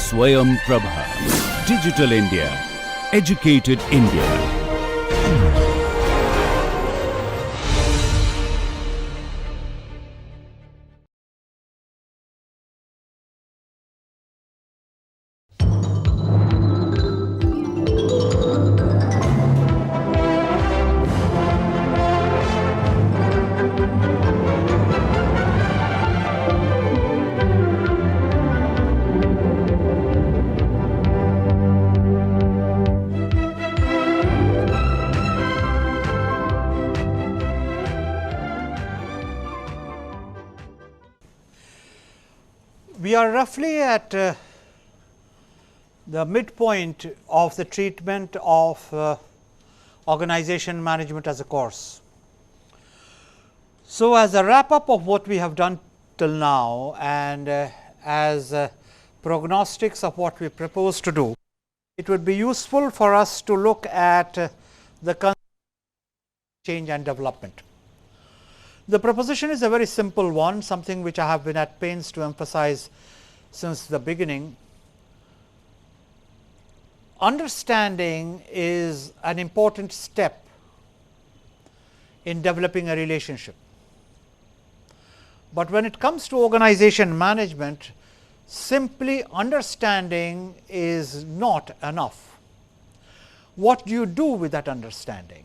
SwayamPrabha. Digital India. Educated India. We are roughly at the midpoint of the treatment of organization management as a course. So, as a wrap up of what we have done till now and as prognostics of what we propose to do, it would be useful for us to look at the concept of change and development. The proposition is a very simple one, something which I have been at pains to emphasize since the beginning. Understanding is an important step in developing a relationship. But when it comes to organization management, simply understanding is not enough. What do you do with that understanding?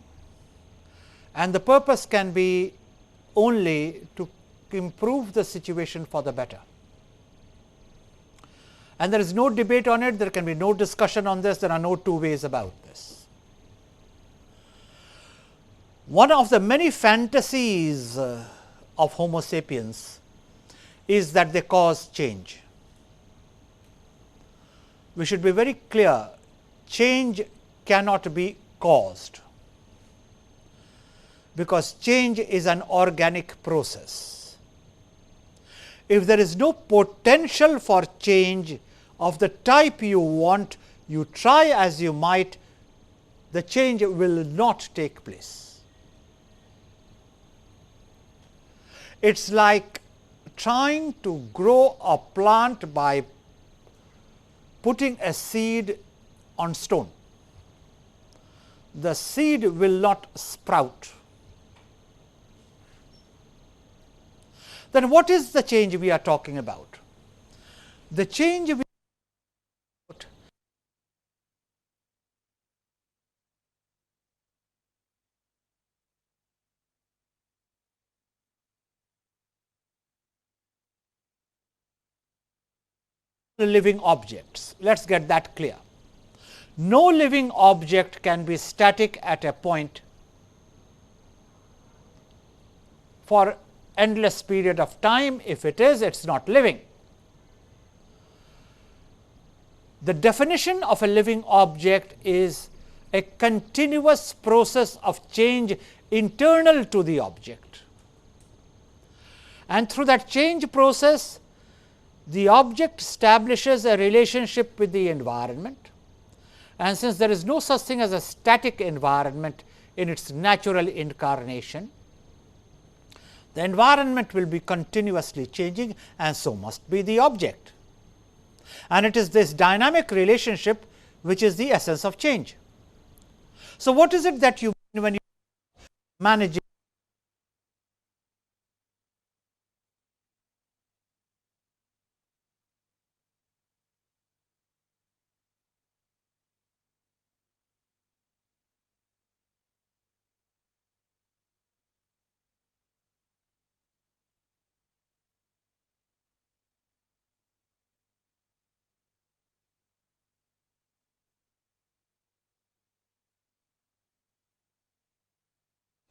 And the purpose can be only to improve the situation for the better. And there is no debate on it, there can be no discussion on this, there are no two ways about this. One of the many fantasies of Homo sapiens is that they cause change. We should be very clear, change cannot be caused, because change is an organic process. If there is no potential for change of the type you want, you try as you might, the change will not take place. It is like trying to grow a plant by putting a seed on stone. The seed will not sprout. Then what is the change we are talking about? The change we are talking about living objects. Let us get that clear. No living object can be static at a point for endless period of time. If it is, it is not living. The definition of a living object is a continuous process of change internal to the object, and through that change process the object establishes a relationship with the environment, and since there is no such thing as a static environment in its natural incarnation, the environment will be continuously changing, and so must be the object. And it is this dynamic relationship which is the essence of change. So, what is it that you mean when you manage?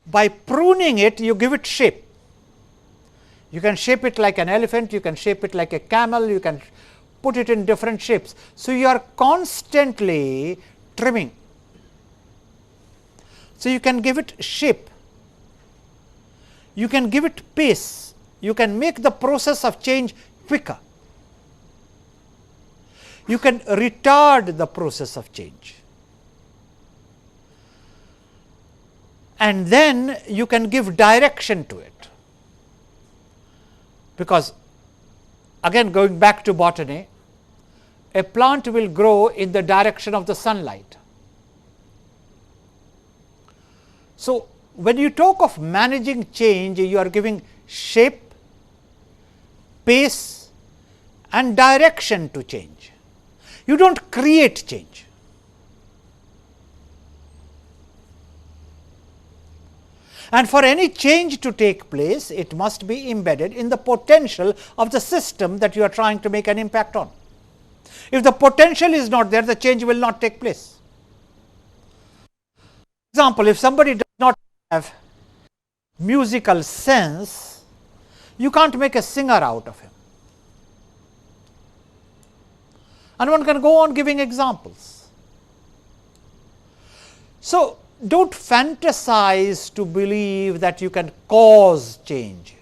By pruning it, you give it shape. You can shape it like an elephant, you can shape it like a camel, you can put it in different shapes. So, you are constantly trimming. So, you can give it shape, you can give it pace, you can make the process of change quicker, you can retard the process of change. And then you can give direction to it, because again going back to botany, a plant will grow in the direction of the sunlight. So, when you talk of managing change, you are giving shape, pace and direction to change. You do not create change. And for any change to take place, it must be embedded in the potential of the system that you are trying to make an impact on. If the potential is not there, the change will not take place. For example, if somebody does not have musical sense, you can't make a singer out of him. And one can go on giving examples. So, do not fantasize to believe that you can cause change.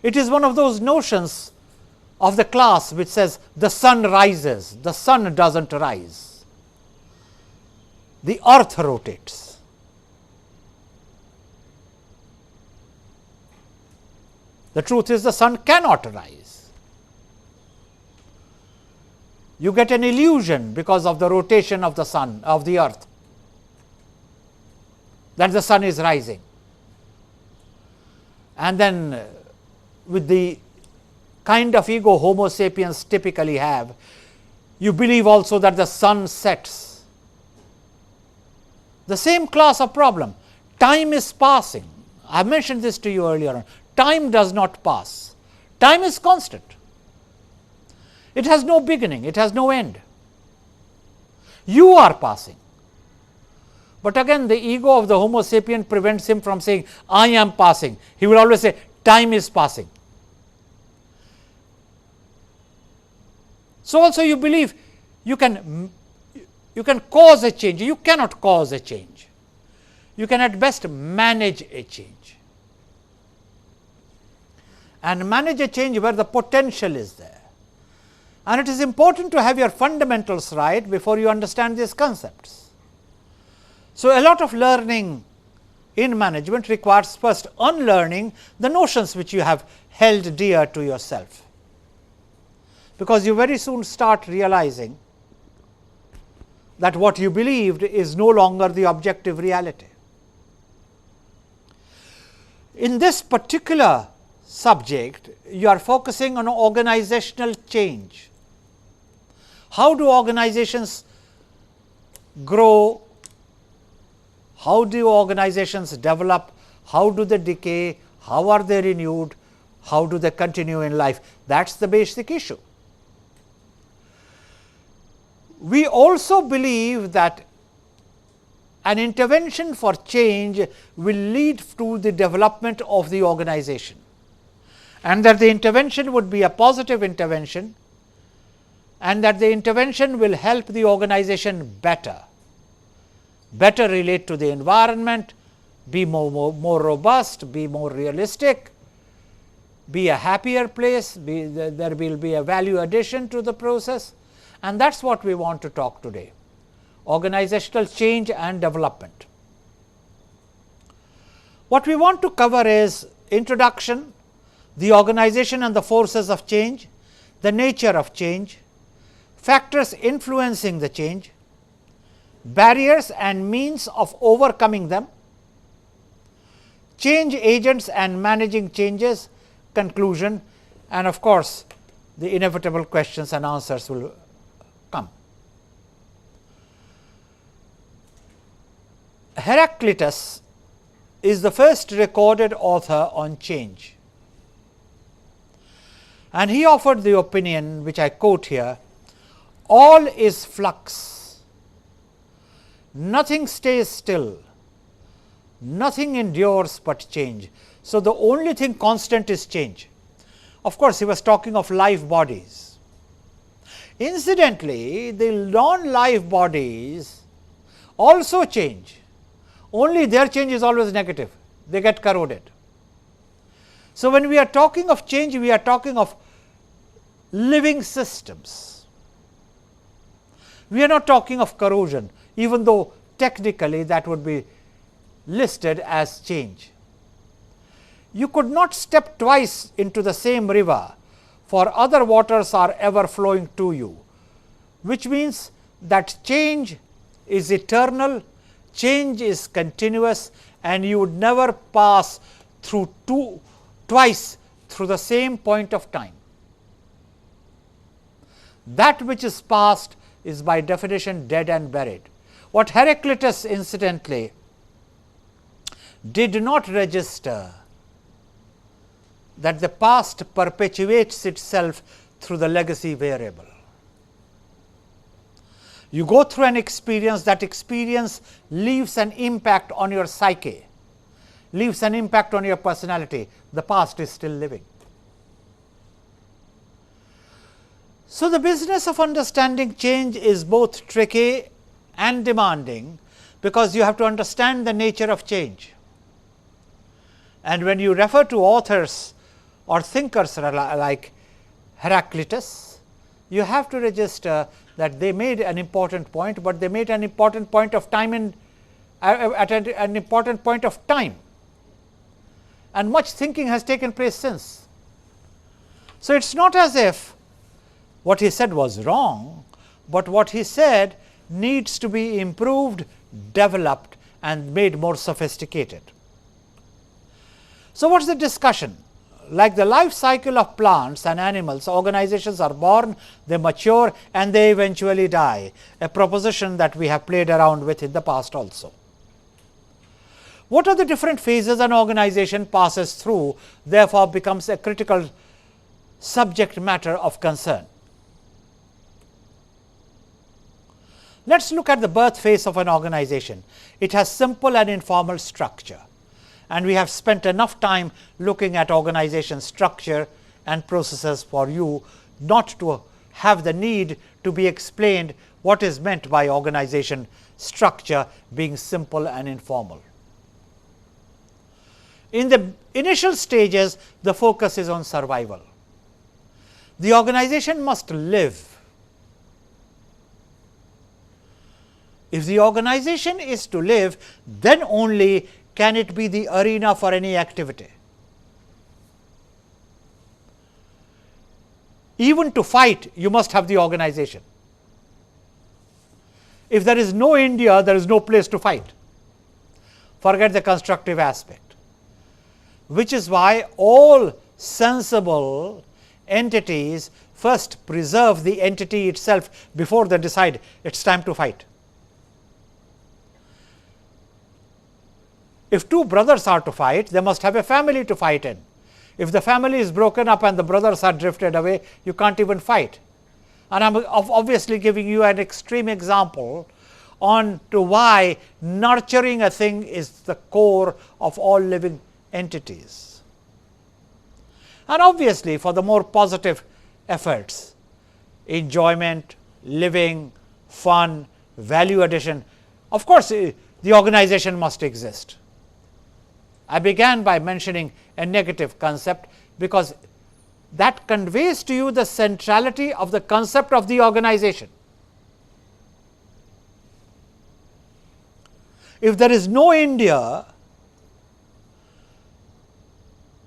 It is one of those notions of the class which says the sun rises, the sun does not rise, the earth rotates. The truth is the sun cannot rise. You get an illusion because of the rotation of the sun, of the earth, that the sun is rising. And then with the kind of ego Homo sapiens typically have, you believe also that the sun sets. The same class of problem. Time is passing. I mentioned this to you earlier on. Time does not pass. Time is constant. It has no beginning, it has no end. You are passing. But again, the ego of the Homo sapien prevents him from saying, I am passing. He will always say, time is passing. So also you believe you can cause a change. You cannot cause a change. You can at best manage a change. And manage a change where the potential is there. And it is important to have your fundamentals right before you understand these concepts. So, a lot of learning in management requires first unlearning the notions which you have held dear to yourself, because you very soon start realizing that what you believed is no longer the objective reality. In this particular subject, you are focusing on organizational change. How do organizations grow? How do organizations develop? How do they decay? How are they renewed? How do they continue in life? That is the basic issue. We also believe that an intervention for change will lead to the development of the organization, and that the intervention would be a positive intervention, and that the intervention will help the organization better relate to the environment, be more robust, be more realistic, be a happier place, there will be a value addition to the process, and that is what we want to talk today. Organizational change and development. What we want to cover is introduction, the organization and the forces of change, the nature of change, factors influencing the change, barriers and means of overcoming them, change agents and managing changes, conclusion, and of course, the inevitable questions and answers will come. Heraclitus is the first recorded author on change, and he offered the opinion which I quote here: all is flux, nothing stays still, nothing endures but change. So, the only thing constant is change. Of course, he was talking of live bodies. Incidentally, the non-live bodies also change, only their change is always negative, they get corroded. So, when we are talking of change, we are talking of living systems. We are not talking of corrosion, even though technically that would be listed as change. You could not step twice into the same river for other waters are ever flowing to you, which means that change is eternal, change is continuous, and you would never pass through twice through the same point of time. That which is past is by definition dead and buried. What Heraclitus incidentally did not register, that the past perpetuates itself through the legacy variable. You go through an experience, that experience leaves an impact on your psyche, leaves an impact on your personality. The past is still living. So, the business of understanding change is both tricky and demanding, because you have to understand the nature of change. And when you refer to authors or thinkers like Heraclitus, you have to register that they made an important point, but they made an important point of time at an important point of time, and much thinking has taken place since. So, it is not as if what he said was wrong, but what he said needs to be improved, developed, and made more sophisticated. So, what is the discussion? Like the life cycle of plants and animals, organizations are born, they mature, and they eventually die, a proposition that we have played around with in the past also. What are the different phases an organization passes through, therefore, becomes a critical subject matter of concern. Let us look at the birth phase of an organization. It has simple and informal structure, and we have spent enough time looking at organization structure and processes for you not to have the need to be explained what is meant by organization structure being simple and informal. In the initial stages, the focus is on survival. The organization must live. If the organization is to live, then only can it be the arena for any activity. Even to fight, you must have the organization. If there is no India, there is no place to fight. Forget the constructive aspect, which is why all sensible entities first preserve the entity itself before they decide it is time to fight. If two brothers are to fight, they must have a family to fight in. If the family is broken up and the brothers are drifted away, you can't even fight. And I am obviously giving you an extreme example on to why nurturing a thing is the core of all living entities. And obviously, for the more positive efforts, enjoyment, living, fun, value addition, of course, the organization must exist. I began by mentioning a negative concept, because that conveys to you the centrality of the concept of the organization. If there is no India,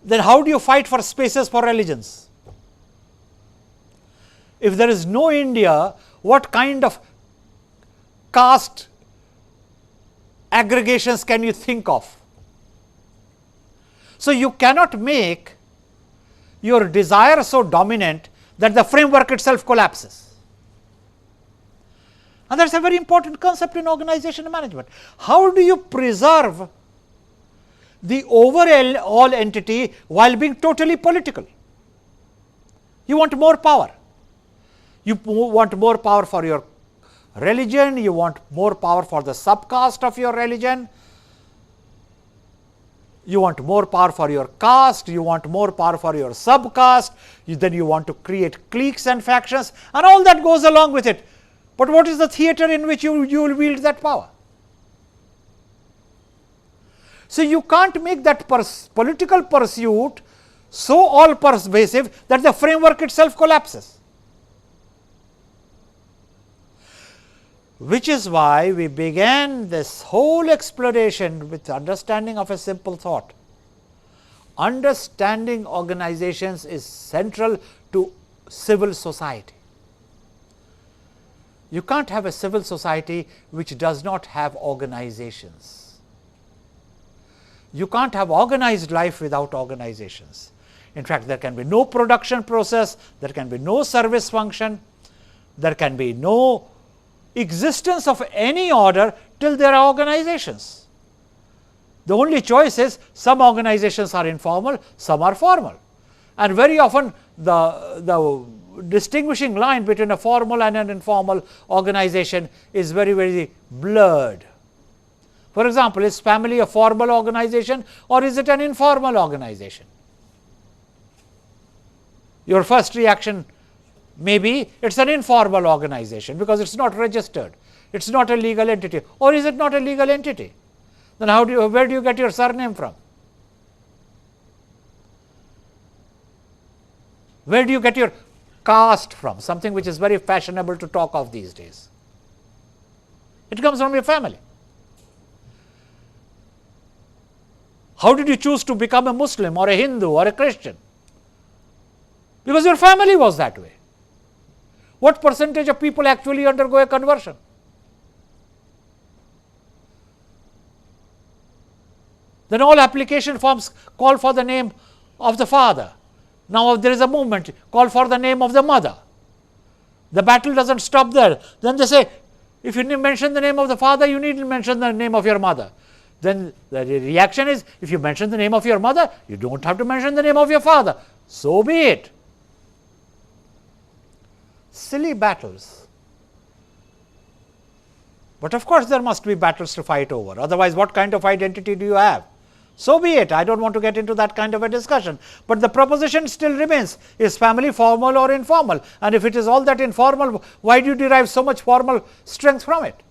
then how do you fight for spaces for religions? If there is no India, what kind of caste aggregations can you think of? So, you cannot make your desire so dominant that the framework itself collapses. And that is a very important concept in organization management. How do you preserve the overall entity while being totally political? You want more power. You want more power for your religion, you want more power for the subcaste of your religion, you want more power for your caste, you want more power for your subcaste, then you want to create cliques and factions, and all that goes along with it. But what is the theater in which you will wield that power? So, you can't make that political pursuit so all pervasive that the framework itself collapses. Which is why we began this whole exploration with understanding of a simple thought. understanding organizations is central to civil society. You can't have a civil society which does not have organizations. You can't have organized life without organizations. In fact, there can be no production process, there can be no service function, there can be no existence of any order till there are organizations. The only choice is some organizations are informal, some are formal. And very often the distinguishing line between a formal and an informal organization is very, very blurred. For example, is family a formal organization or is it an informal organization? Your first reaction may be it is an informal organization because it is not registered, it is not a legal entity, or is it not a legal entity? Then where do you get your surname from? Where do you get your caste from? Something which is very fashionable to talk of these days. It comes from your family. How did you choose to become a Muslim or a Hindu or a Christian? Because your family was that way. What percentage of people actually undergo a conversion? Then all application forms call for the name of the father. Now there is a movement, call for the name of the mother. The battle does not stop there. Then they say, if you mention the name of the father, you need to mention the name of your mother. Then the reaction is, if you mention the name of your mother, you do not have to mention the name of your father. So be it. Silly battles. But of course, there must be battles to fight over. Otherwise, what kind of identity do you have? So be it. I do not want to get into that kind of a discussion. But the proposition still remains, is family formal or informal? And if it is all that informal, why do you derive so much formal strength from it?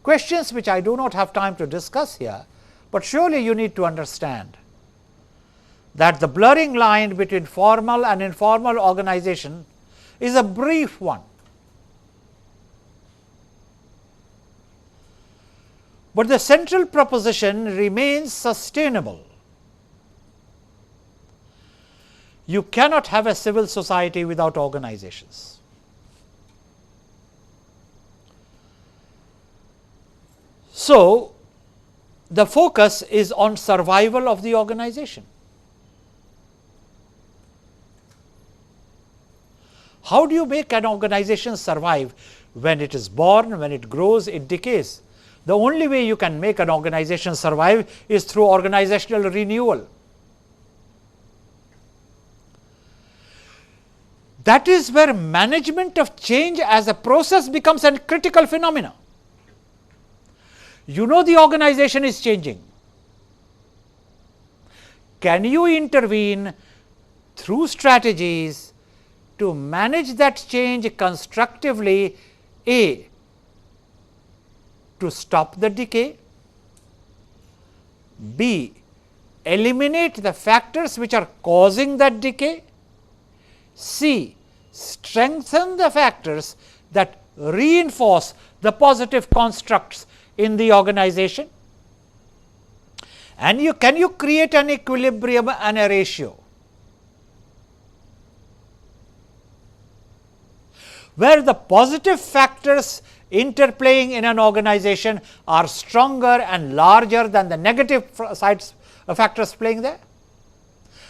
Questions which I do not have time to discuss here, but surely you need to understand that the blurring line between formal and informal organization is a brief one. But the central proposition remains sustainable. You cannot have a civil society without organizations. So, the focus is on survival of the organization. How do you make an organization survive? When it is born, when it grows, it decays. The only way you can make an organization survive is through organizational renewal. That is where management of change as a process becomes a critical phenomenon. You know the organization is changing. Can you intervene through strategies to manage that change constructively? A, to stop the decay, B, eliminate the factors which are causing that decay, C, strengthen the factors that reinforce the positive constructs in the organization, and can you create an equilibrium and a ratio where the positive factors interplaying in an organization are stronger and larger than the negative factors playing there?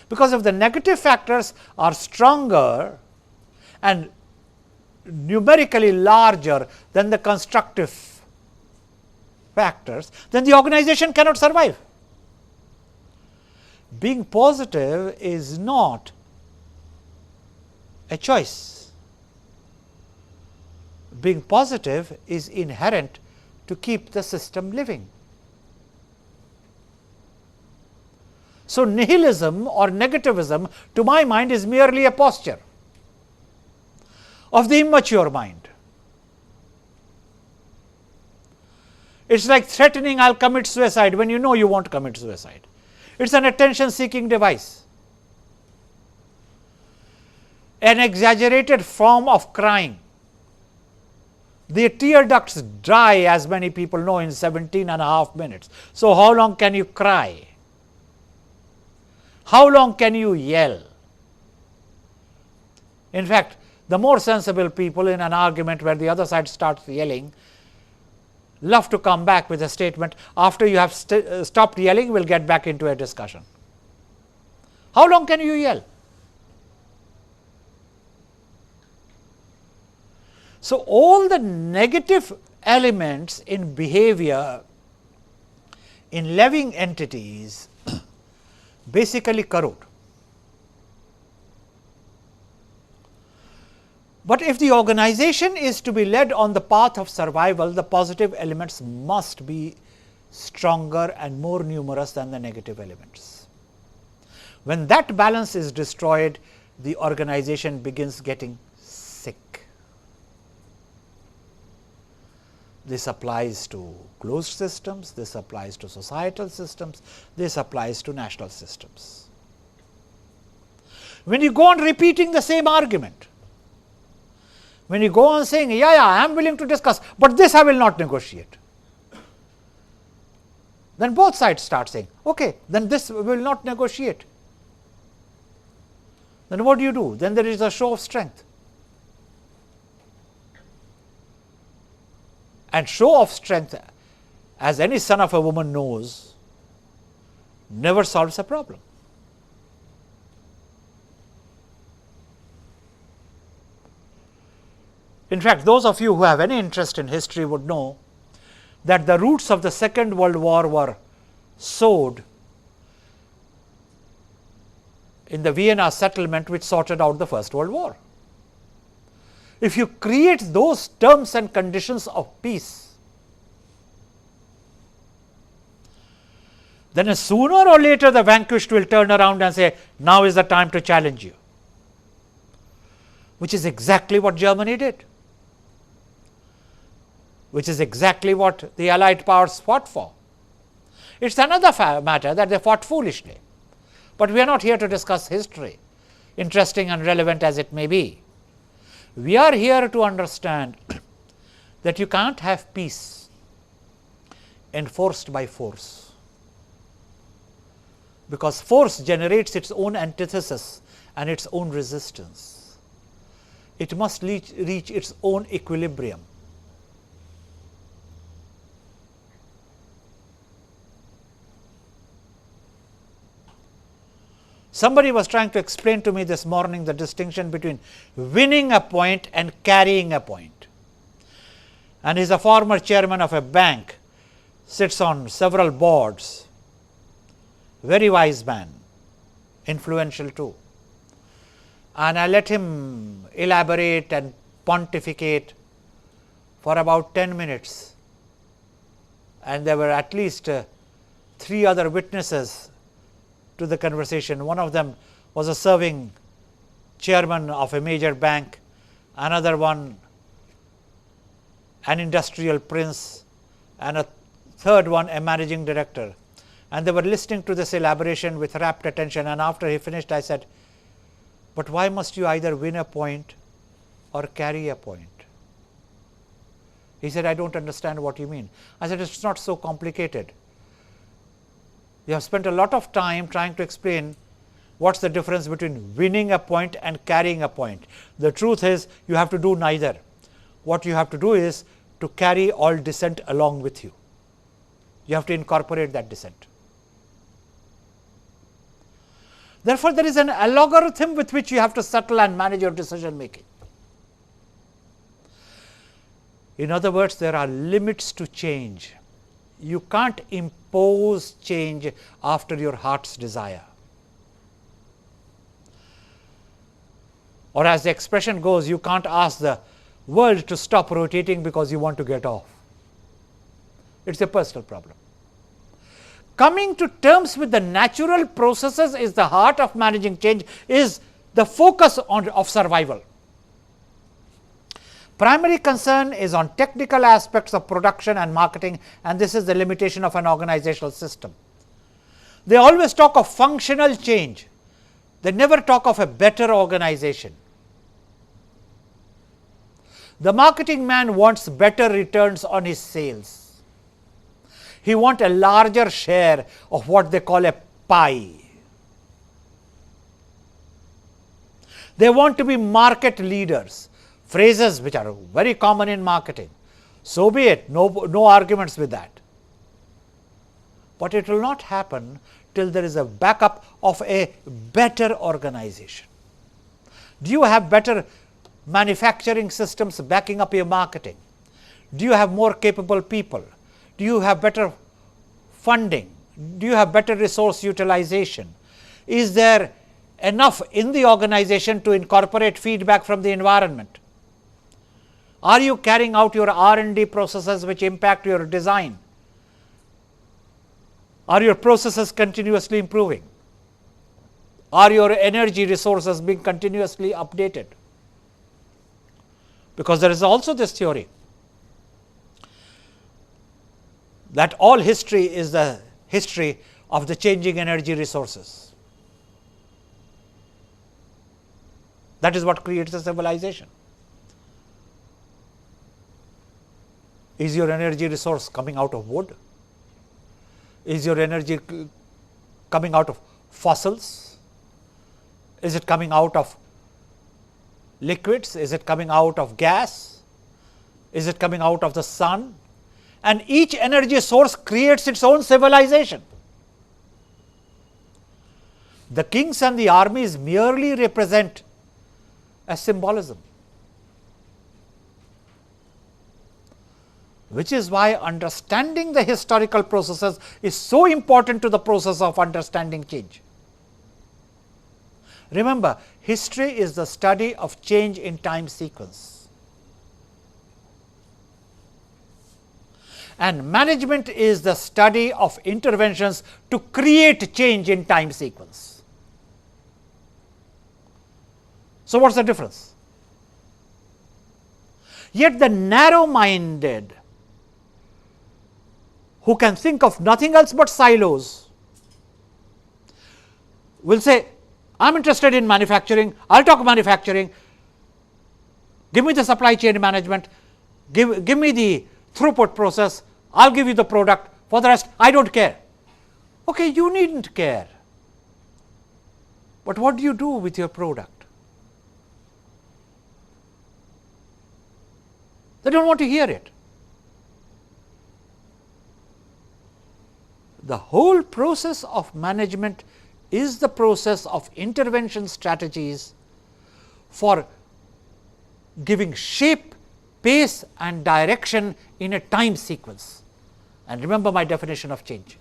Because if the negative factors are stronger and numerically larger than the constructive factors, then the organization cannot survive. Being positive is not a choice. Being positive is inherent to keep the system living. So, nihilism or negativism to my mind is merely a posture of the immature mind. It is like threatening I will commit suicide when you know you won't commit suicide. It is an attention seeking device, an exaggerated form of crying. The tear ducts dry, as many people know, in 17.5 minutes. So, how long can you cry? How long can you yell? In fact, the more sensible people in an argument where the other side starts yelling love to come back with a statement, after you have stopped yelling, we will get back into a discussion. How long can you yell? So, all the negative elements in behavior in living entities basically corrode. But if the organization is to be led on the path of survival, the positive elements must be stronger and more numerous than the negative elements. When that balance is destroyed, the organization begins getting sick. This applies to closed systems, this applies to societal systems, this applies to national systems. When you go on repeating the same argument, when you go on saying, yeah, I am willing to discuss, but this I will not negotiate, then both sides start saying, okay, then this we will not negotiate. Then what do? Then there is a show of strength. And show of strength, as any son of a woman knows, never solves a problem. In fact, those of you who have any interest in history would know that the roots of the Second World War were sowed in the Vienna settlement, which sorted out the First World War. If you create those terms and conditions of peace, then sooner or later the vanquished will turn around and say, now is the time to challenge you, which is exactly what Germany did, which is exactly what the Allied powers fought for. It is another matter that they fought foolishly, but we are not here to discuss history, interesting and relevant as it may be. We are here to understand that you can't have peace enforced by force, because force generates its own antithesis and its own resistance. It must reach its own equilibrium. Somebody was trying to explain to me this morning the distinction between winning a point and carrying a point. And he is a former chairman of a bank, sits on several boards, very wise man, influential too. And I let him elaborate and pontificate for about 10 minutes. And there were at least 3 other witnesses to the conversation. One of them was a serving chairman of a major bank, another one an industrial prince, and a third one a managing director. And they were listening to this elaboration with rapt attention, and after he finished I said, but why must you either win a point or carry a point? He said, I don't understand what you mean. I said, it's not so complicated. You have spent a lot of time trying to explain what's the difference between winning a point and carrying a point. The truth is you have to do neither. What you have to do is to carry all dissent along with you. You have to incorporate that dissent. Therefore, there is an algorithm with which you have to settle and manage your decision making. In other words, there are limits to change. You can't impose change after your heart's desire. Or as the expression goes, you can't ask the world to stop rotating because you want to get off. It's a personal problem. Coming to terms with the natural processes is the heart of managing change, is the focus of survival. Primary concern is on technical aspects of production and marketing, and this is the limitation of an organizational system. They always talk of functional change. They never talk of a better organization. The marketing man wants better returns on his sales. He wants a larger share of what they call a pie. They want to be market leaders, phrases which are very common in marketing. So be it, no arguments with that. But it will not happen till there is a backup of a better organization. Do you have better manufacturing systems backing up your marketing? Do you have more capable people? Do you have better funding? Do you have better resource utilization? Is there enough in the organization to incorporate feedback from the environment? Are you carrying out your R&D processes which impact your design? Are your processes continuously improving? Are your energy resources being continuously updated? Because there is also this theory that all history is the history of the changing energy resources. That is what creates a civilization. Is your energy resource coming out of wood? Is your energy coming out of fossils? Is it coming out of liquids? Is it coming out of gas? Is it coming out of the sun? And each energy source creates its own civilization. The kings and the armies merely represent a symbolism, which is why understanding the historical processes is so important to the process of understanding change. Remember, history is the study of change in time sequence, and management is the study of interventions to create change in time sequence. So, what is the difference? Yet the narrow-minded, who can think of nothing else but silos, will say, I am interested in manufacturing, I will talk manufacturing, give me the supply chain management, give me the throughput process, I will give you the product, for the rest I do not care. Okay, you need not care, but what do you do with your product? They do not want to hear it. The whole process of management is the process of intervention strategies for giving shape, pace and direction in a time sequence. And remember my definition of change.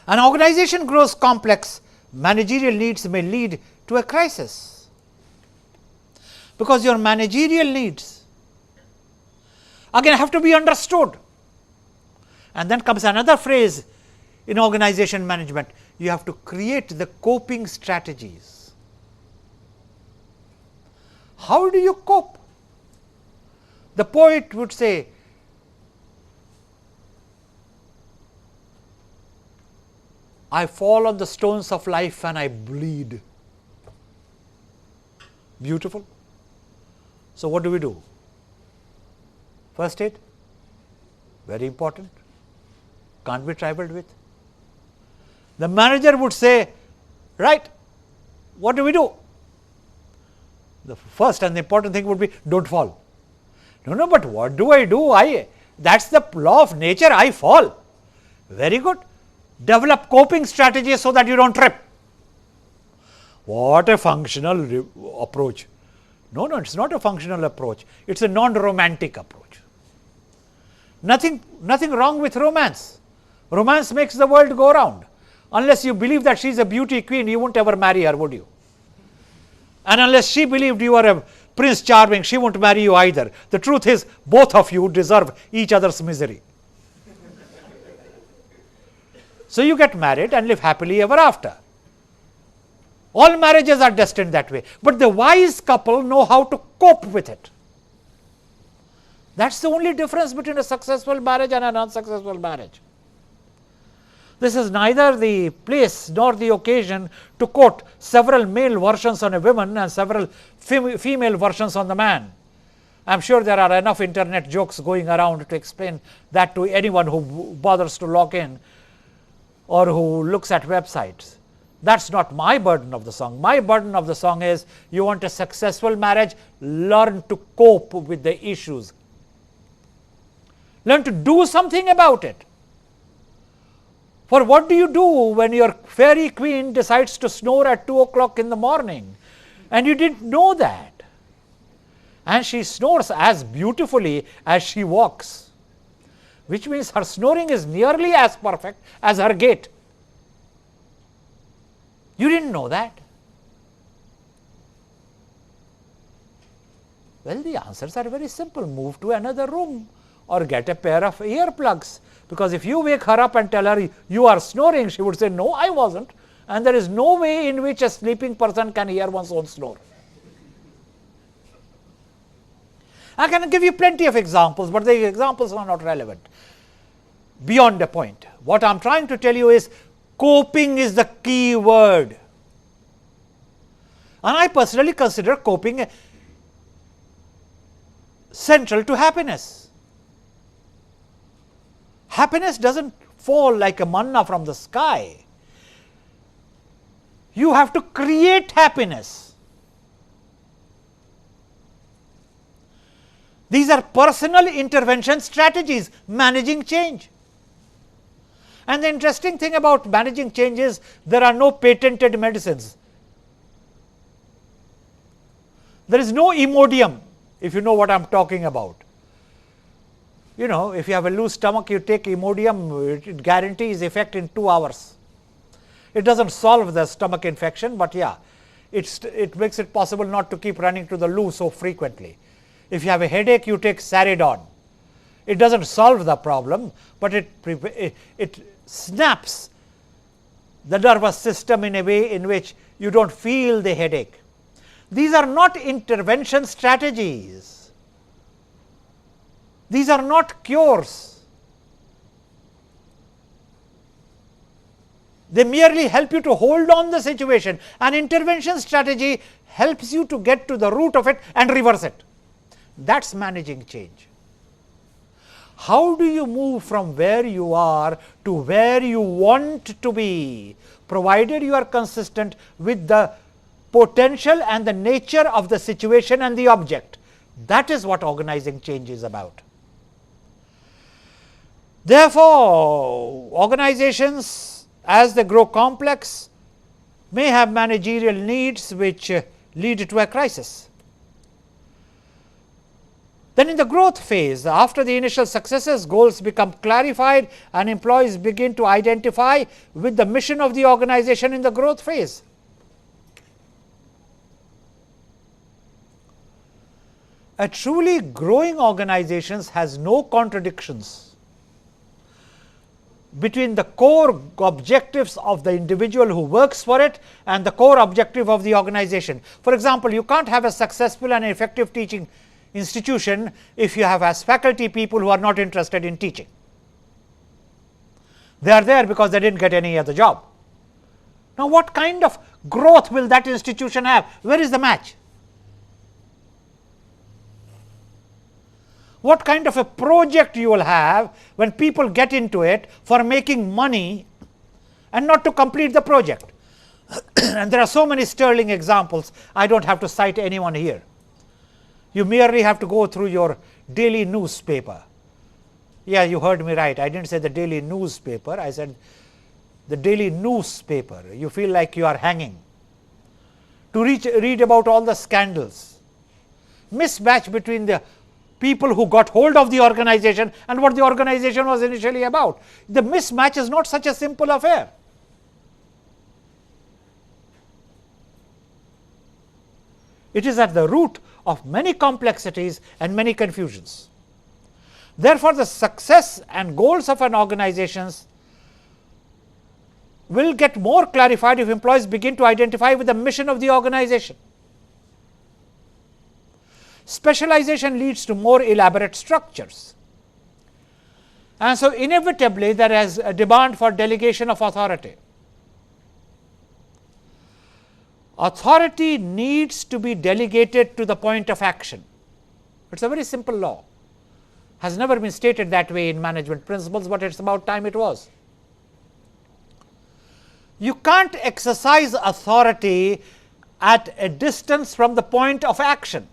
An organization grows complex, managerial needs may lead to a crisis, because your managerial needs again have to be understood. And then comes another phrase in organization management, you have to create the coping strategies. How do you cope? The poet would say, I fall on the stones of life and I bleed. Beautiful. So, what do we do? First aid, very important, can't be trifled with. The manager would say, right, what do we do? The first and the important thing would be, don't fall. No, but what do? That's the law of nature, I fall. Very good. Develop coping strategies so that you don't trip. What a functional approach. No, it's not a functional approach. It's a non-romantic approach. Nothing wrong with romance. Romance makes the world go round. Unless you believe that she is a beauty queen, you won't ever marry her, would you? And unless she believed you are a Prince Charming, she won't marry you either. The truth is, both of you deserve each other's misery. So you get married and live happily ever after. All marriages are destined that way, but the wise couple know how to cope with it. That's the only difference between a successful marriage and an unsuccessful marriage. This is neither the place nor the occasion to quote several male versions on a woman and several female versions on the man. I am sure there are enough internet jokes going around to explain that to anyone who bothers to log in or who looks at websites. That is not my burden of the song. My burden of the song is, you want a successful marriage, learn to cope with the issues. Learn to do something about it. For what do you do when your fairy queen decides to snore at 2 o'clock in the morning and you didn't know that? And she snores as beautifully as she walks, which means her snoring is nearly as perfect as her gait. You didn't know that. Well, the answers are very simple. Move to another room or get a pair of earplugs, because if you wake her up and tell her you are snoring, she would say, no, I wasn't, and there is no way in which a sleeping person can hear one's own snore. I can give you plenty of examples, but the examples are not relevant beyond a point. What I am trying to tell you is, coping is the key word. And I personally consider coping central to happiness. Happiness does not fall like a manna from the sky. You have to create happiness. These are personal intervention strategies, managing change. And the interesting thing about managing change is, there are no patented medicines. There is no Imodium, if you know what I am talking about. You know, if you have a loose stomach, you take Imodium, it guarantees effect in 2 hours. It does not solve the stomach infection, but yeah, it makes it possible not to keep running to the loo so frequently. If you have a headache, you take Saridon. It does not solve the problem, but it snaps the nervous system in a way in which you do not feel the headache. These are not intervention strategies. These are not cures. They merely help you to hold on the situation. An intervention strategy helps you to get to the root of it and reverse it. That is managing change. How do you move from where you are to where you want to be, provided you are consistent with the potential and the nature of the situation and the object? That is what organizing change is about. Therefore, organizations, as they grow complex, may have managerial needs which lead to a crisis. Then in the growth phase, after the initial successes, goals become clarified and employees begin to identify with the mission of the organization in the growth phase. A truly growing organization has no contradictions between the core objectives of the individual who works for it and the core objective of the organization. For example, you can't have a successful and effective teaching institution if you have as faculty people who are not interested in teaching. They are there because they did not get any other job. Now, what kind of growth will that institution have? Where is the match? What kind of a project you will have when people get into it for making money and not to complete the project? And there are so many sterling examples, I do not have to cite anyone here. You merely have to go through your daily newspaper. Yeah, you heard me right. I did not say the daily newspaper, I said the daily newspaper. You feel like you are hanging. To read about all the scandals, mismatch between the people who got hold of the organization and what the organization was initially about. The mismatch is not such a simple affair. It is at the root of many complexities and many confusions. Therefore, the success and goals of an organization will get more clarified if employees begin to identify with the mission of the organization. Specialization leads to more elaborate structures. And so inevitably there is a demand for delegation of authority. Authority needs to be delegated to the point of action. It is a very simple law. Has never been stated that way in management principles, but it's about time it was. You can't exercise authority at a distance from the point of action.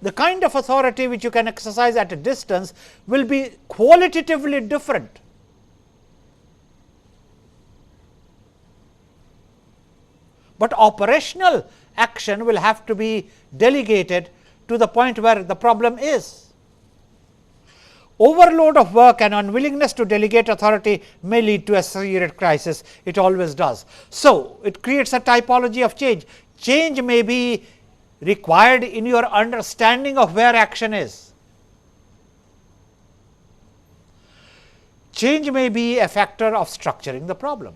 The kind of authority which you can exercise at a distance will be qualitatively different. But operational action will have to be delegated to the point where the problem is. Overload of work and unwillingness to delegate authority may lead to a serious crisis. It always does. So, it creates a typology of change. Change may be required in your understanding of where action is. Change may be a factor of structuring the problem.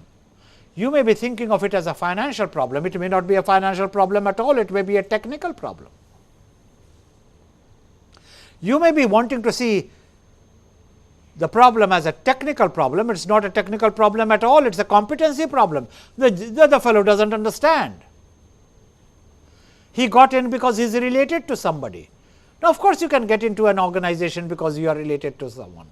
You may be thinking of it as a financial problem. It may not be a financial problem at all. It may be a technical problem. You may be wanting to see the problem as a technical problem. It is not a technical problem at all. It is a competency problem. The fellow does not understand. He got in because he is related to somebody. Now, of course, you can get into an organization because you are related to someone.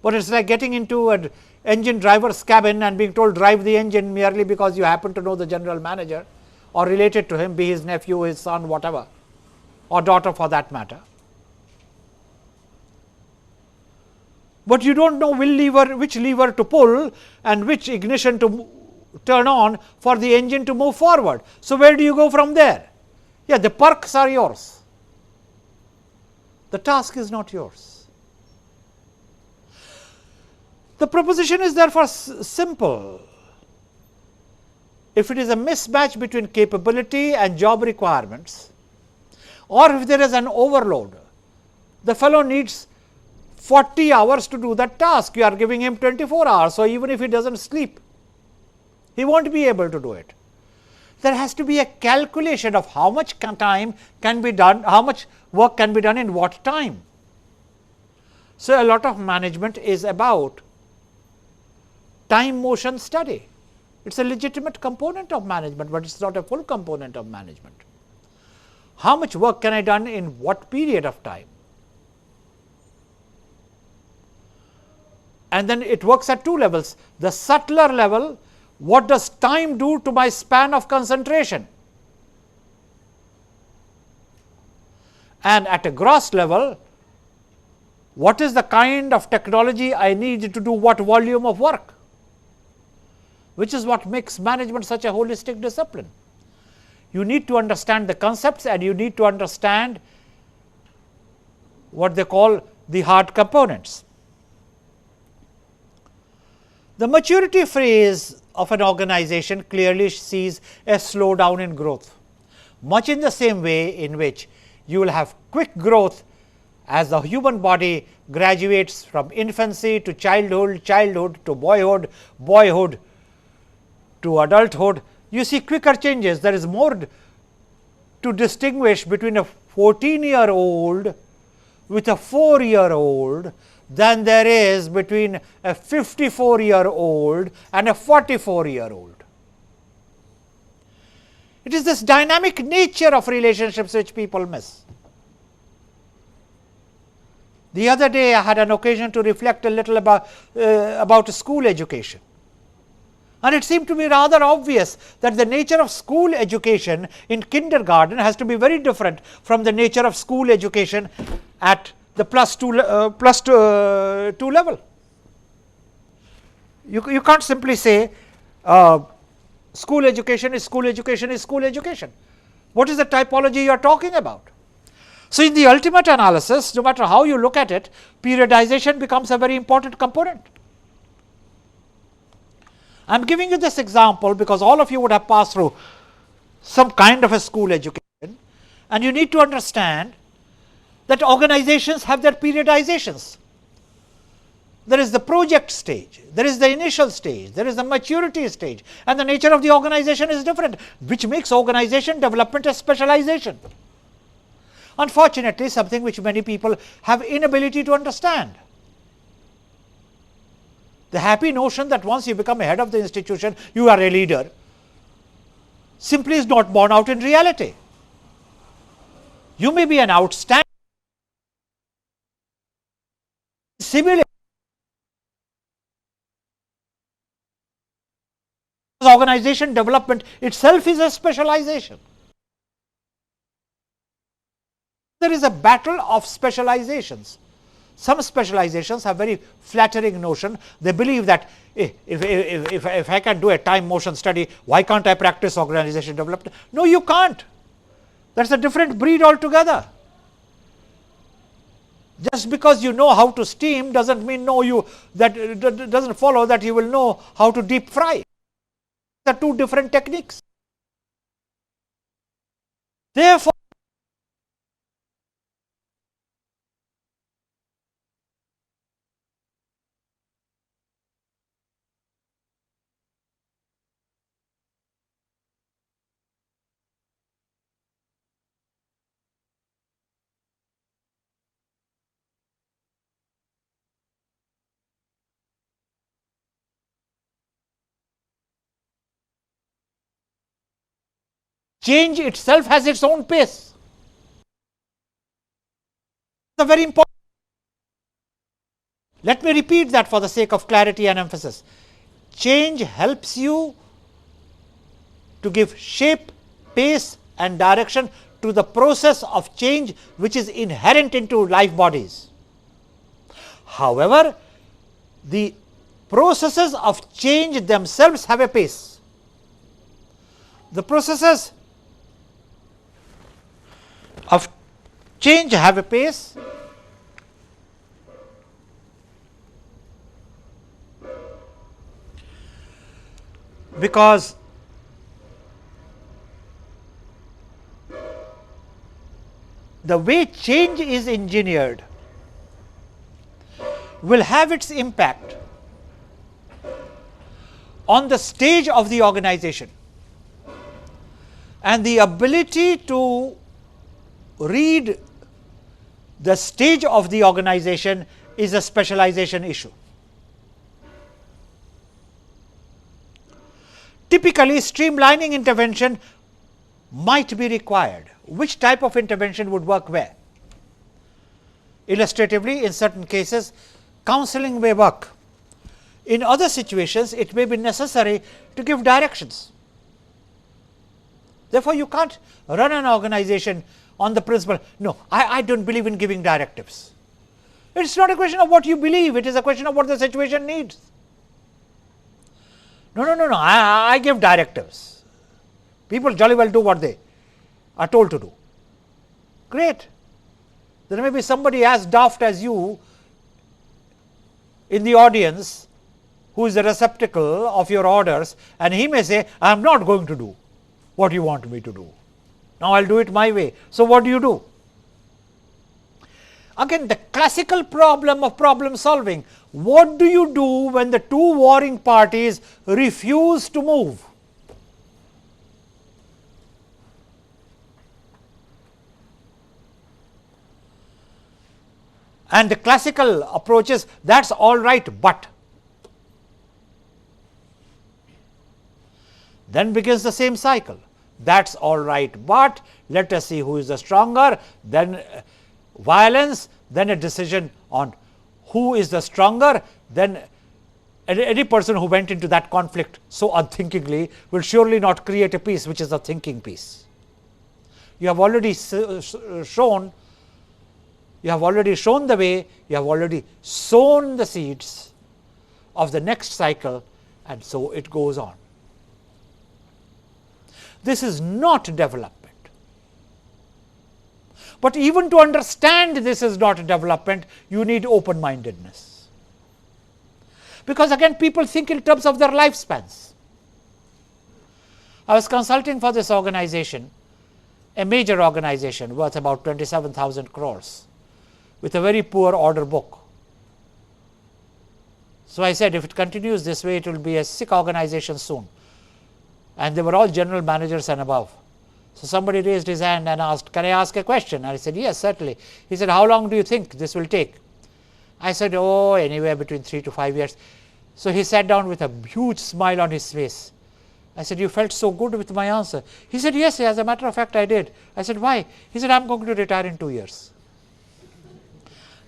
But it is like getting into an engine driver's cabin and being told drive the engine merely because you happen to know the general manager or related to him, be his nephew, his son, whatever, or daughter for that matter. But you do not know which lever to pull and which ignition to turn on for the engine to move forward. So, where do you go from there? Yeah, the perks are yours. The task is not yours. The proposition is therefore simple. If it is a mismatch between capability and job requirements, or if there is an overload, the fellow needs 40 hours to do that task, you are giving him 24 hours. So, even if he does not sleep, he will not be able to do it. There has to be a calculation of how much time can be done, how much work can be done in what time. So, a lot of management is about time motion study. It is a legitimate component of management, but it is not a full component of management. How much work can I done in what period of time? And then it works at two levels. The subtler level, what does time do to my span of concentration? And at a gross level, what is the kind of technology I need to do what volume of work? Which is what makes management such a holistic discipline. You need to understand the concepts and you need to understand what they call the hard components. The maturity phase of an organization clearly sees a slowdown in growth, much in the same way in which you will have quick growth as the human body graduates from infancy to childhood, childhood to boyhood, boyhood to adulthood. You see quicker changes. There is more to distinguish between a 14-year-old with a 4-year-old than there is between a 54-year-old and a 44-year-old. It is this dynamic nature of relationships which people miss. The other day I had an occasion to reflect a little about school education. And it seemed to me rather obvious that the nature of school education in kindergarten has to be very different from the nature of school education at the plus two level. You can't simply say school education is school education is school education. What is the typology you are talking about? So, in the ultimate analysis, no matter how you look at it, periodization becomes a very important component. I am giving you this example because all of you would have passed through some kind of a school education, and you need to understand that organizations have their periodizations. There is the project stage, there is the initial stage, there is the maturity stage, and the nature of the organization is different, which makes organization development a specialization. Unfortunately, something which many people have inability to understand. The happy notion that once you become a head of the institution, you are a leader, simply is not borne out in reality. You may be an outstanding civil organization development itself is a specialization. There is a battle of specializations. Some specializations have very flattering notion. They believe that if I can do a time motion study, why can't I practice organization development? No, you can't. That's a different breed altogether. Just because you know how to steam doesn't mean doesn't follow that you will know how to deep fry. Are two different techniques. Therefore, change itself has its own pace. It's very important. Let me repeat that for the sake of clarity and emphasis. Change helps you to give shape, pace and direction to the process of change which is inherent into life bodies. However, the processes of change themselves have a pace. The processes of change have a pace, because the way change is engineered will have its impact on the stage of the organization, and the ability to read the stage of the organization is a specialization issue. Typically, streamlining intervention might be required. Which type of intervention would work where? Illustratively, in certain cases, counseling may work. In other situations, it may be necessary to give directions. Therefore, you can't run an organization on the principle, no, I don't believe in giving directives. It is not a question of what you believe, it is a question of what the situation needs. No, I give directives. People jolly well do what they are told to do. Great. There may be somebody as daft as you in the audience who is the receptacle of your orders, and he may say, I am not going to do what you want me to do. Now, I will do it my way. So, what do you do? Again, the classical problem of problem solving. What do you do when the two warring parties refuse to move? And the classical approach is, that is all right, but. Then begins the same cycle. That is all right, but let us see who is the stronger, then violence, then a decision on who is the stronger, then any person who went into that conflict so unthinkingly will surely not create a peace which is a thinking peace. You have already shown the way, you have already sown the seeds of the next cycle, and so it goes on. This is not development. But even to understand this is not development, you need open-mindedness. Because again, people think in terms of their lifespans. I was consulting for this organization, a major organization worth about 27,000 crores, with a very poor order book. So, I said if it continues this way, it will be a sick organization soon, and they were all general managers and above. So, somebody raised his hand and asked, can I ask a question? And I said, yes, certainly. He said, how long do you think this will take? I said, oh, anywhere between 3 to 5 years. So, he sat down with a huge smile on his face. I said, you felt so good with my answer? He said, yes, as a matter of fact, I did. I said, why? He said, I am going to retire in 2 years.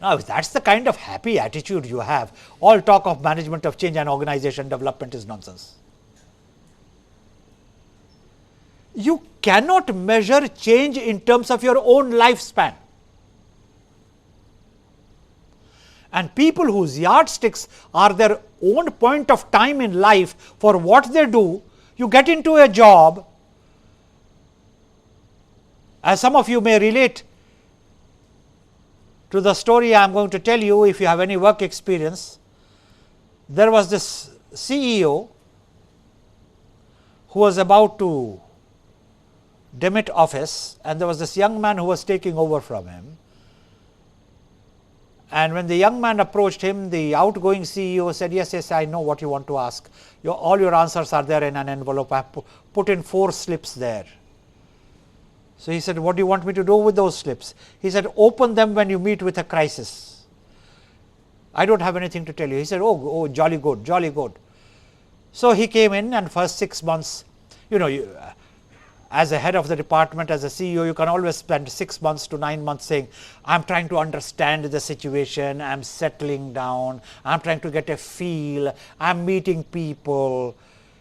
Now, if that is the kind of happy attitude you have, all talk of management of change and organization development is nonsense. You cannot measure change in terms of your own lifespan. And people whose yardsticks are their own point of time in life for what they do, you get into a job, as some of you may relate to the story I am going to tell you if you have any work experience. There was this CEO who was about to demit office, and there was this young man who was taking over from him. And when the young man approached him, the outgoing CEO said, yes, yes, I know what you want to ask. All your answers are there in an envelope. I have put in 4 slips there. So, he said, what do you want me to do with those slips? He said, open them when you meet with a crisis. I don't have anything to tell you. He said, oh, jolly good, jolly good. So, he came in, and first 6 months, as a head of the department, as a CEO, you can always spend 6 months to 9 months saying, I am trying to understand the situation, I am settling down, I am trying to get a feel, I am meeting people.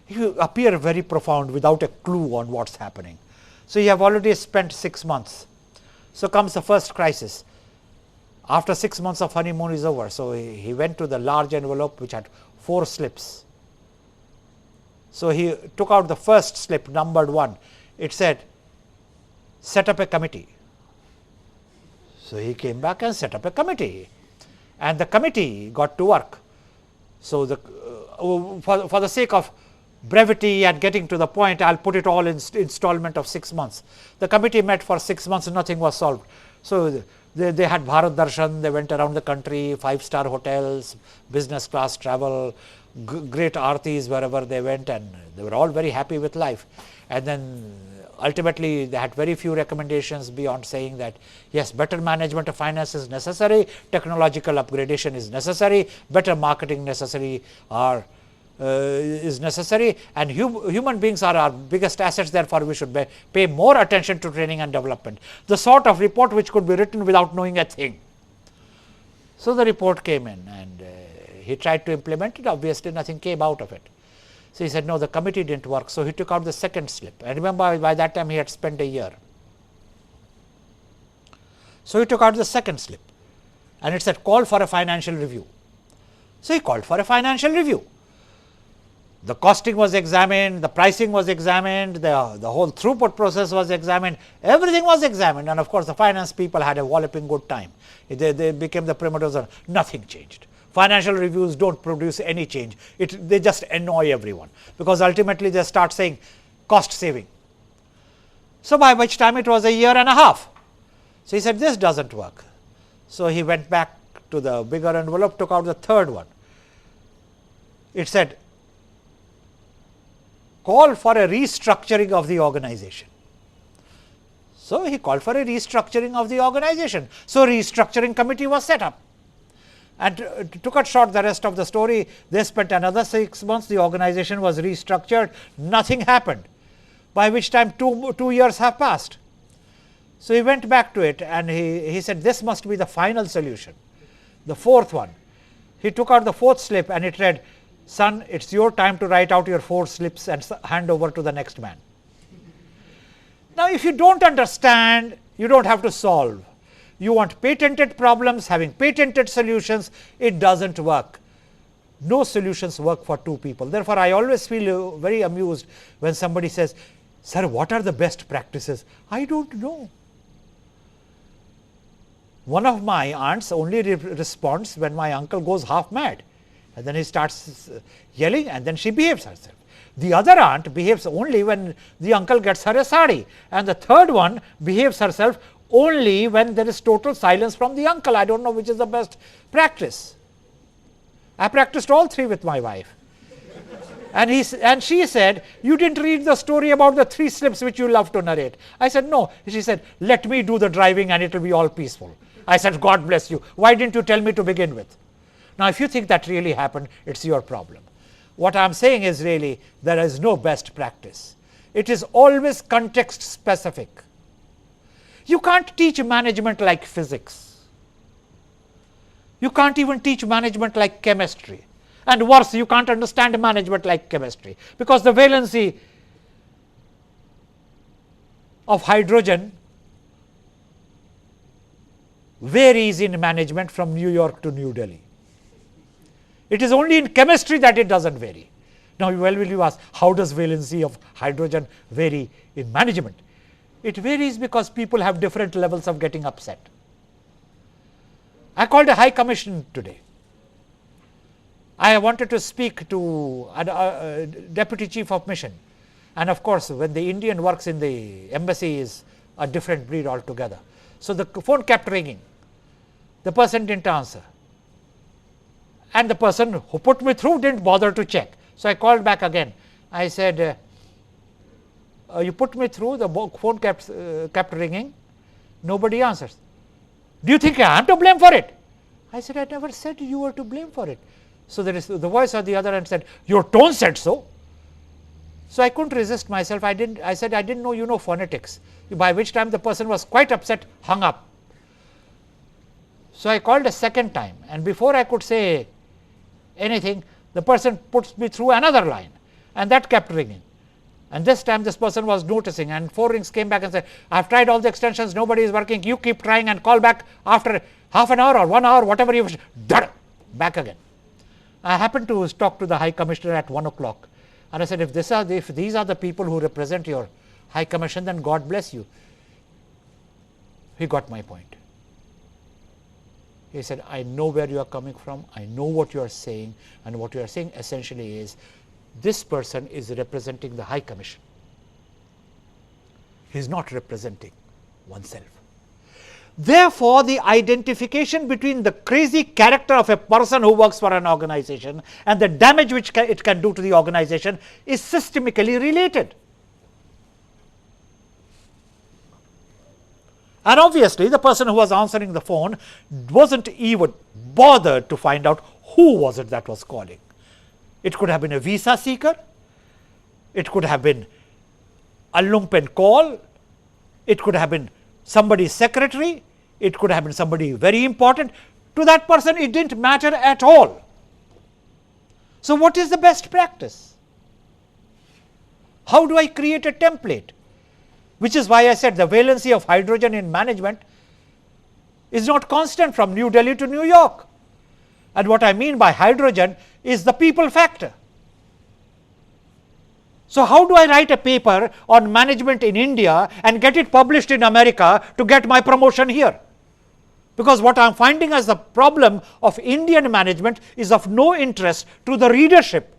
You appear very profound without a clue on what is happening. So, you have already spent 6 months. So, comes the first crisis. After 6 months of honeymoon is over. So, he went to the large envelope which had 4 slips. So, he took out the first slip, numbered 1. It said, set up a committee. So, he came back and set up a committee, and the committee got to work. So, for the sake of brevity and getting to the point, I will put it all in installment of 6 months. The committee met for 6 months and nothing was solved. So, they had Bharat Darshan, they went around the country, 5-star hotels, business class travel, great aartis wherever they went, and they were all very happy with life. And then ultimately they had very few recommendations beyond saying that yes, better management of finance is necessary, technological upgradation is necessary, better marketing necessary is necessary, and human beings are our biggest assets, therefore we should pay more attention to training and development. The sort of report which could be written without knowing a thing. So, the report came in, and he tried to implement it. Obviously, nothing came out of it. So, he said, no, the committee did not work. So, he took out the second slip. I remember by that time he had spent a year. So, he took out the second slip, and it said, call for a financial review. So, he called for a financial review. The costing was examined, the pricing was examined, the whole throughput process was examined, everything was examined, and of course, the finance people had a walloping good time. They became the prima donna. Nothing changed. Financial reviews do not produce any change. They just annoy everyone, because ultimately they start saying cost saving. So, by which time it was a year and a half. So, he said this does not work. So, he went back to the bigger envelope, took out the third one. It said, call for a restructuring of the organization. So, he called for a restructuring of the organization. So, restructuring committee was set up. And to cut short the rest of the story, they spent another 6 months, the organization was restructured, nothing happened, by which time 2 years have passed. So, he went back to it, and he said this must be the final solution, the fourth one. He took out the fourth slip, and it read, son, it is your time to write out your 4 slips and hand over to the next man. Now, if you do not understand, you do not have to solve. You want patented problems, having patented solutions, it does not work. No solutions work for 2 people. Therefore, I always feel very amused when somebody says, sir, what are the best practices? I do not know. One of my aunts only responds when my uncle goes half mad, and then he starts yelling, and then she behaves herself. The other aunt behaves only when the uncle gets her a sari, and the third one behaves herself only when there is total silence from the uncle. I do not know which is the best practice. I practiced all three with my wife. And she said, you didn't read the story about the 3 slips which you love to narrate. I said, no. She said, let me do the driving and it will be all peaceful. I said, God bless you. Why didn't you tell me to begin with? Now, if you think that really happened, it's your problem. What I'm saying is really there is no best practice. It is always context specific. You can't teach management like physics. You can't even teach management like chemistry. And worse, you can't understand management like chemistry, because the valency of hydrogen varies in management from New York to New Delhi. It is only in chemistry that it doesn't vary. Now, well, will you ask, how does valency of hydrogen vary in management? It varies because people have different levels of getting upset. I called a high commission today. I wanted to speak to a deputy chief of mission, and of course, when the Indian works in the embassy is a different breed altogether. So, the phone kept ringing. The person didn't answer, and the person who put me through didn't bother to check. So, I called back again. I said, you put me through, the phone kept ringing, nobody answers. Do you think I am to blame for it? I said, I never said you were to blame for it. So, there is the voice on the other end said, your tone said so. So, I couldn't resist myself. I said, I didn't know you know phonetics, by which time the person was quite upset, hung up. So, I called a second time, and before I could say anything, the person puts me through another line, and that kept ringing. And this time this person was noticing, and 4 rings came back and said, I have tried all the extensions, nobody is working, you keep trying and call back after half an hour or 1 hour, whatever you wish. Back again. I happened to talk to the High Commissioner at 1 o'clock, and I said, if these are the people who represent your High Commission, then God bless you. He got my point. He said, I know where you are coming from, I know what you are saying, and what you are saying essentially is, this person is representing the High Commission. He is not representing oneself. Therefore, the identification between the crazy character of a person who works for an organization and the damage which it can do to the organization is systemically related. And obviously, the person who was answering the phone wasn't even bothered to find out who was it that was calling. It could have been a visa seeker, it could have been a lumpen call, it could have been somebody's secretary, it could have been somebody very important. To that person, it didn't matter at all. So, what is the best practice? How do I create a template? Which is why I said the valency of hydrogen in management is not constant from New Delhi to New York. And what I mean by hydrogen is the people factor. So, how do I write a paper on management in India and get it published in America to get my promotion here? Because what I am finding as the problem of Indian management is of no interest to the readership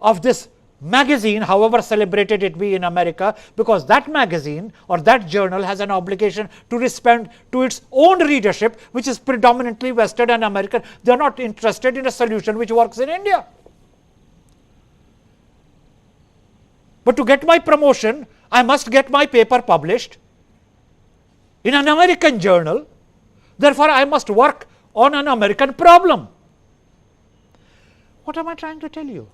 of this magazine, however celebrated it be in America, because that magazine or that journal has an obligation to respond to its own readership, which is predominantly Western and American. They are not interested in a solution which works in India. But to get my promotion, I must get my paper published in an American journal. Therefore, I must work on an American problem. What am I trying to tell you?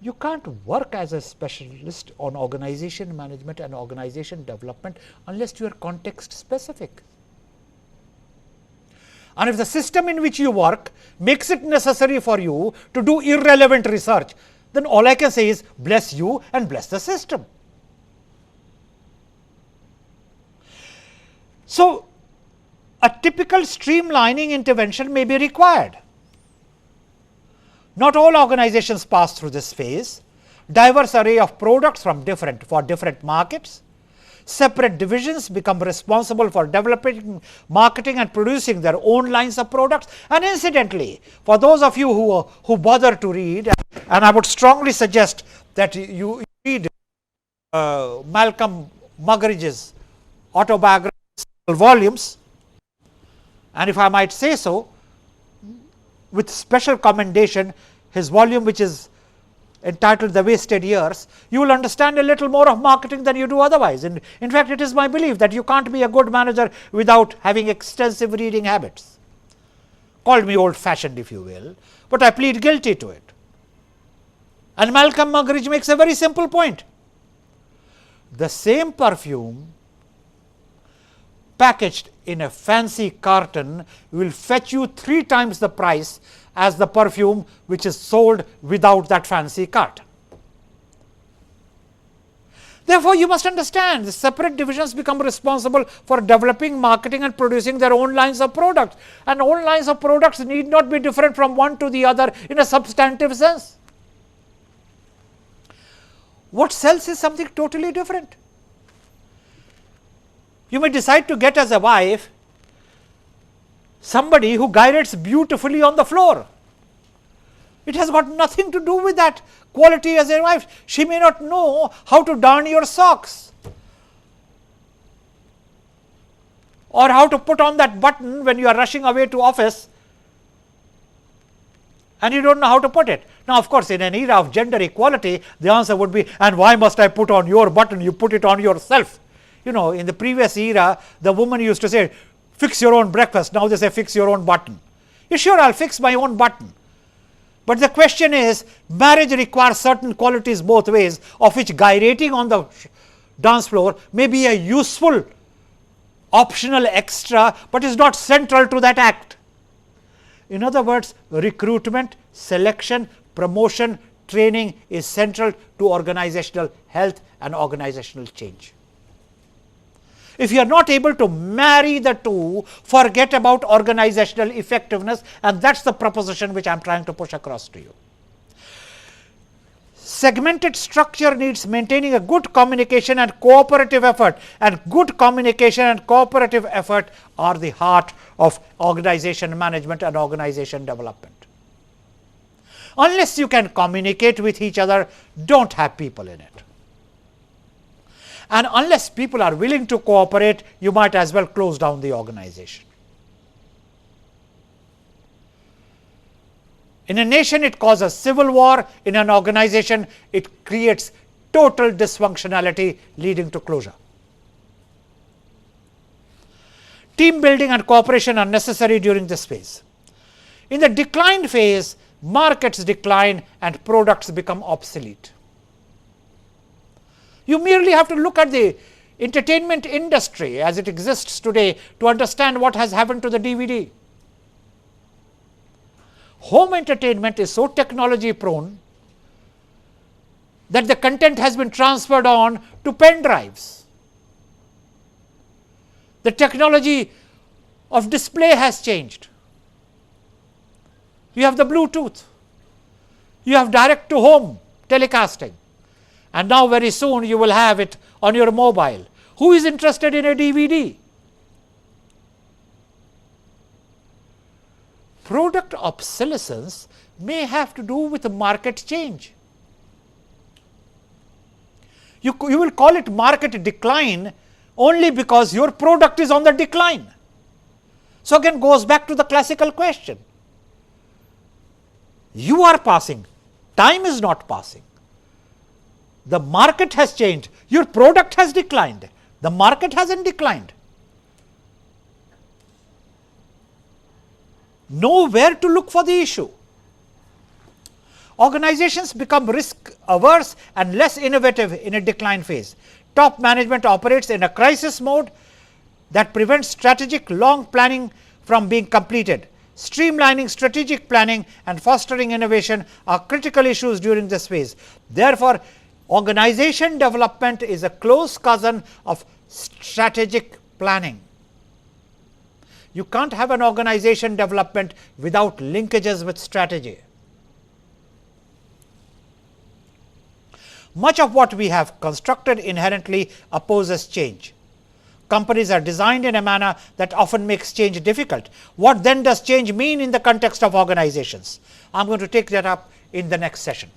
You can't work as a specialist on organization management and organization development unless you are context specific. And if the system in which you work makes it necessary for you to do irrelevant research, then all I can say is bless you and bless the system. So, a typical streamlining intervention may be required. Not all organizations pass through this phase. Diverse array of products for different markets. Separate divisions become responsible for developing, marketing and producing their own lines of products. And incidentally, for those of you who bother to read, and I would strongly suggest that you read Malcolm Muggeridge's autobiographical volumes, and if I might say so, with special commendation his volume which is entitled The Wasted Years, you will understand a little more of marketing than you do otherwise. And in fact, it is my belief that you can't be a good manager without having extensive reading habits. Call me old fashioned if you will, but I plead guilty to it. And Malcolm Muggeridge makes a very simple point. The same perfume packaged in a fancy carton will fetch you 3 times the price as the perfume which is sold without that fancy carton. Therefore, you must understand the separate divisions become responsible for developing, marketing and producing their own lines of products, and own lines of products need not be different from one to the other in a substantive sense. What sells is something totally different. You may decide to get as a wife somebody who gyrates beautifully on the floor. It has got nothing to do with that quality as a wife. She may not know how to darn your socks, or how to put on that button when you are rushing away to office and you don't know how to put it. Now, of course, in an era of gender equality, the answer would be, and why must I put on your button? You put it on yourself. You know, in the previous era, the woman used to say, fix your own breakfast. Now they say, fix your own button. Yeah, sure, I'll fix my own button. But the question is, marriage requires certain qualities both ways, of which gyrating on the dance floor may be a useful optional extra, but is not central to that act. In other words, recruitment, selection, promotion, training is central to organizational health and organizational change. If you are not able to marry the two, forget about organizational effectiveness, and that is the proposition which I am trying to push across to you. Segmented structure needs maintaining a good communication and cooperative effort, and good communication and cooperative effort are the heart of organization management and organization development. Unless you can communicate with each other, do not have people in it. And unless people are willing to cooperate, you might as well close down the organization. In a nation, it causes civil war. In an organization, it creates total dysfunctionality leading to closure. Team building and cooperation are necessary during this phase. In the decline phase, markets decline and products become obsolete. You merely have to look at the entertainment industry as it exists today to understand what has happened to the DVD. Home entertainment is so technology prone that the content has been transferred on to pen drives. The technology of display has changed. You have the Bluetooth, you have direct to home telecasting, and now very soon you will have it on your mobile. Who is interested in a DVD? Product obsolescence may have to do with the market change. You will call it market decline only because your product is on the decline. So, again goes back to the classical question. You are passing, time is not passing. The market has changed, your product has declined, the market hasn't declined. Know where to look for the issue. Organizations become risk averse and less innovative in a decline phase. Top management operates in a crisis mode that prevents strategic long planning from being completed. Streamlining strategic planning and fostering innovation are critical issues during this phase. Therefore, organization development is a close cousin of strategic planning. You can't have an organization development without linkages with strategy. Much of what we have constructed inherently opposes change. Companies are designed in a manner that often makes change difficult. What then does change mean in the context of organizations? I am going to take that up in the next session.